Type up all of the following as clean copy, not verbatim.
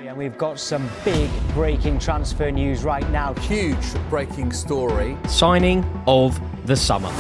And we've got some big breaking transfer news right now. Huge breaking story. Signing of the summer.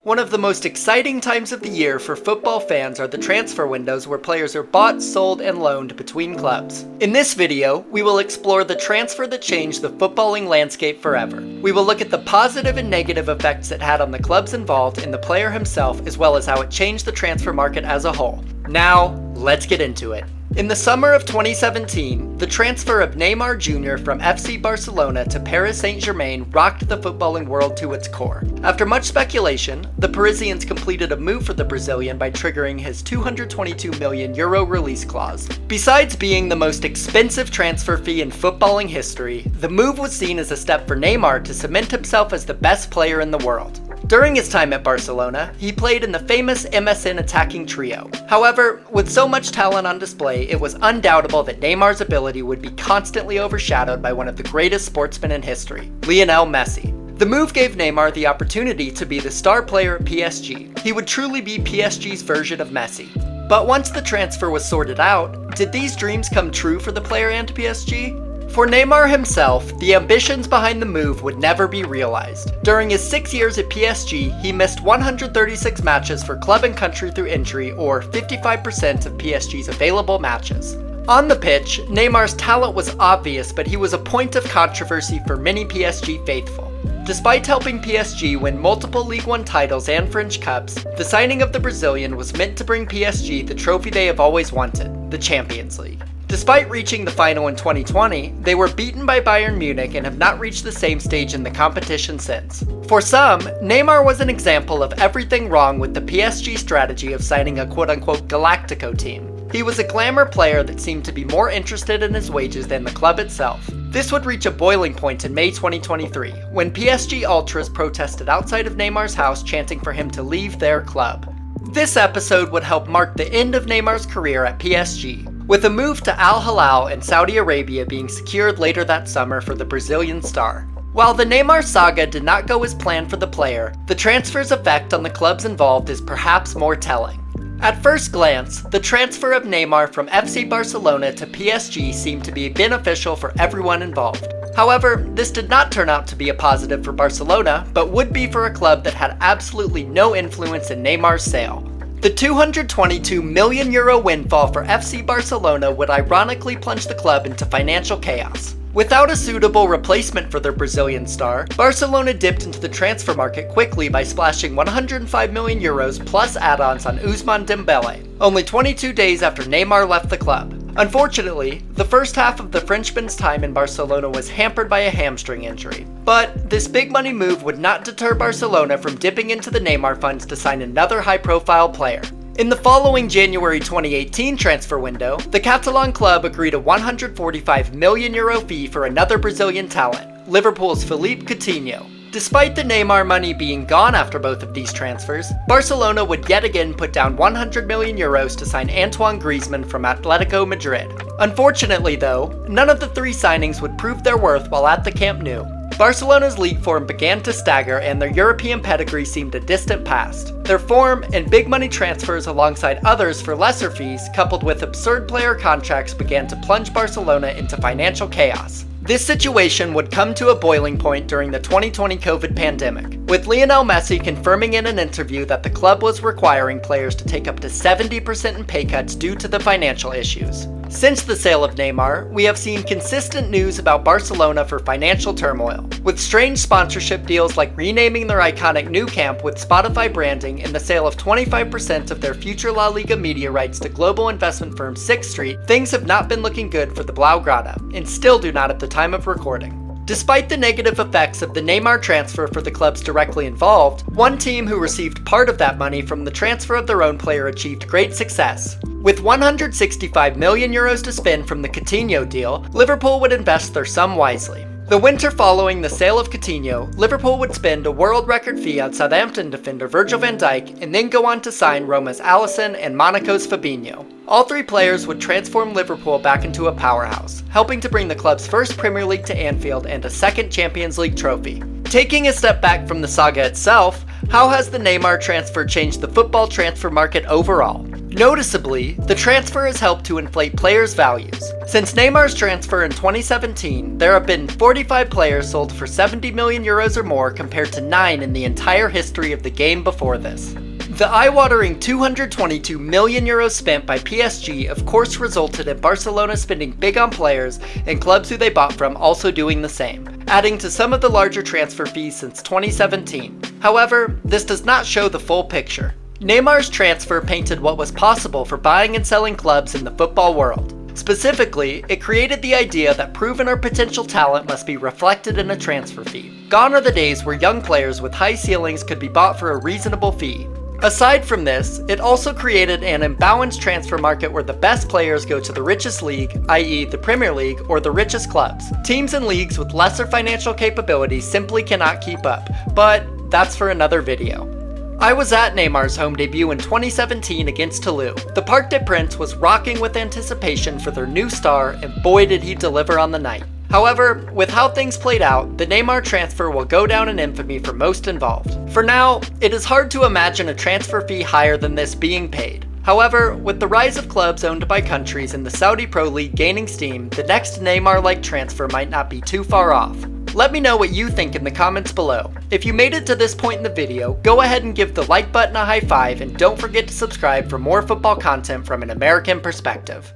One of the most exciting times of the year for football fans are the transfer windows where players are bought, sold, and loaned between clubs. In this video, we will explore the transfer that changed the footballing landscape forever. We will look at the positive and negative effects it had on the clubs involved and the player himself, as well as how it changed the transfer market as a whole. Now, let's get into it. In the summer of 2017, the transfer of Neymar Jr. from FC Barcelona to Paris Saint-Germain rocked the footballing world to its core. After much speculation, the Parisians completed a move for the Brazilian by triggering his €222 million release clause. Besides being the most expensive transfer fee in footballing history, the move was seen as a step for Neymar to cement himself as the best player in the world. During his time at Barcelona, he played in the famous MSN attacking trio. However, with so much talent on display, it was undoubtable that Neymar's ability would be constantly overshadowed by one of the greatest sportsmen in history, Lionel Messi. The move gave Neymar the opportunity to be the star player at PSG. He would truly be PSG's version of Messi. But once the transfer was sorted out, did these dreams come true for the player and PSG? For Neymar himself, the ambitions behind the move would never be realized. During his 6 years at PSG, he missed 136 matches for club and country through injury, or 55% of PSG's available matches. On the pitch, Neymar's talent was obvious, but he was a point of controversy for many PSG faithful. Despite helping PSG win multiple Ligue 1 titles and French Cups, the signing of the Brazilian was meant to bring PSG the trophy they have always wanted, the Champions League. Despite reaching the final in 2020, they were beaten by Bayern Munich and have not reached the same stage in the competition since. For some, Neymar was an example of everything wrong with the PSG strategy of signing a quote-unquote Galactico team. He was a glamour player that seemed to be more interested in his wages than the club itself. This would reach a boiling point in May 2023, when PSG ultras protested outside of Neymar's house chanting for him to leave their club. This episode would help mark the end of Neymar's career at PSG, with a move to Al Hilal in Saudi Arabia being secured later that summer for the Brazilian star. While the Neymar saga did not go as planned for the player, the transfer's effect on the clubs involved is perhaps more telling. At first glance, the transfer of Neymar from FC Barcelona to PSG seemed to be beneficial for everyone involved. However, this did not turn out to be a positive for Barcelona, but would be for a club that had absolutely no influence in Neymar's sale. The €222 million windfall for FC Barcelona would ironically plunge the club into financial chaos. Without a suitable replacement for their Brazilian star, Barcelona dipped into the transfer market quickly by splashing €105 million plus add-ons on Ousmane Dembele, only 22 days after Neymar left the club. Unfortunately, the first half of the Frenchman's time in Barcelona was hampered by a hamstring injury. But this big money move would not deter Barcelona from dipping into the Neymar funds to sign another high-profile player. In the following January 2018 transfer window, the Catalan club agreed a €145 million fee for another Brazilian talent, Liverpool's Philippe Coutinho. Despite the Neymar money being gone after both of these transfers, Barcelona would yet again put down €100 million to sign Antoine Griezmann from Atletico Madrid. Unfortunately though, none of the three signings would prove their worth while at the Camp Nou. Barcelona's league form began to stagger and their European pedigree seemed a distant past. Their form and big money transfers alongside others for lesser fees, coupled with absurd player contracts, began to plunge Barcelona into financial chaos. This situation would come to a boiling point during the 2020 COVID pandemic, with Lionel Messi confirming in an interview that the club was requiring players to take up to 70% in pay cuts due to the financial issues. Since the sale of Neymar, we have seen consistent news about Barcelona for financial turmoil, with strange sponsorship deals like renaming their iconic Nou Camp with Spotify branding and the sale of 25% of their future La Liga media rights to global investment firm Sixth Street. Things have not been looking good for the Blaugrana, and still do not at the time of recording. Despite the negative effects of the Neymar transfer for the clubs directly involved, one team who received part of that money from the transfer of their own player achieved great success. With €165 million to spend from the Coutinho deal, Liverpool would invest their sum wisely. The winter following the sale of Coutinho, Liverpool would spend a world record fee on Southampton defender Virgil van Dijk and then go on to sign Roma's Alisson and Monaco's Fabinho. All three players would transform Liverpool back into a powerhouse, helping to bring the club's first Premier League to Anfield and a second Champions League trophy. Taking a step back from the saga itself, how has the Neymar transfer changed the football transfer market overall? Noticeably, the transfer has helped to inflate players' values. Since Neymar's transfer in 2017, there have been 45 players sold for 70 million euros or more compared to 9 in the entire history of the game before this. The eye-watering 222 million euros spent by PSG of course resulted in Barcelona spending big on players and clubs who they bought from also doing the same, adding to some of the larger transfer fees since 2017. However, this does not show the full picture. Neymar's transfer painted what was possible for buying and selling clubs in the football world. Specifically, it created the idea that proven or potential talent must be reflected in a transfer fee. Gone are the days where young players with high ceilings could be bought for a reasonable fee. Aside from this, it also created an imbalanced transfer market where the best players go to the richest league, i.e. the Premier League, or the richest clubs. Teams and leagues with lesser financial capabilities simply cannot keep up, but that's for another video. I was at Neymar's home debut in 2017 against Toulouse. The Parc des Princes was rocking with anticipation for their new star, and boy did he deliver on the night. However, with how things played out, the Neymar transfer will go down in infamy for most involved. For now, it is hard to imagine a transfer fee higher than this being paid. However, with the rise of clubs owned by countries in the Saudi Pro League gaining steam, the next Neymar-like transfer might not be too far off. Let me know what you think in the comments below. If you made it to this point in the video, go ahead and give the like button a high five and don't forget to subscribe for more football content from an American perspective.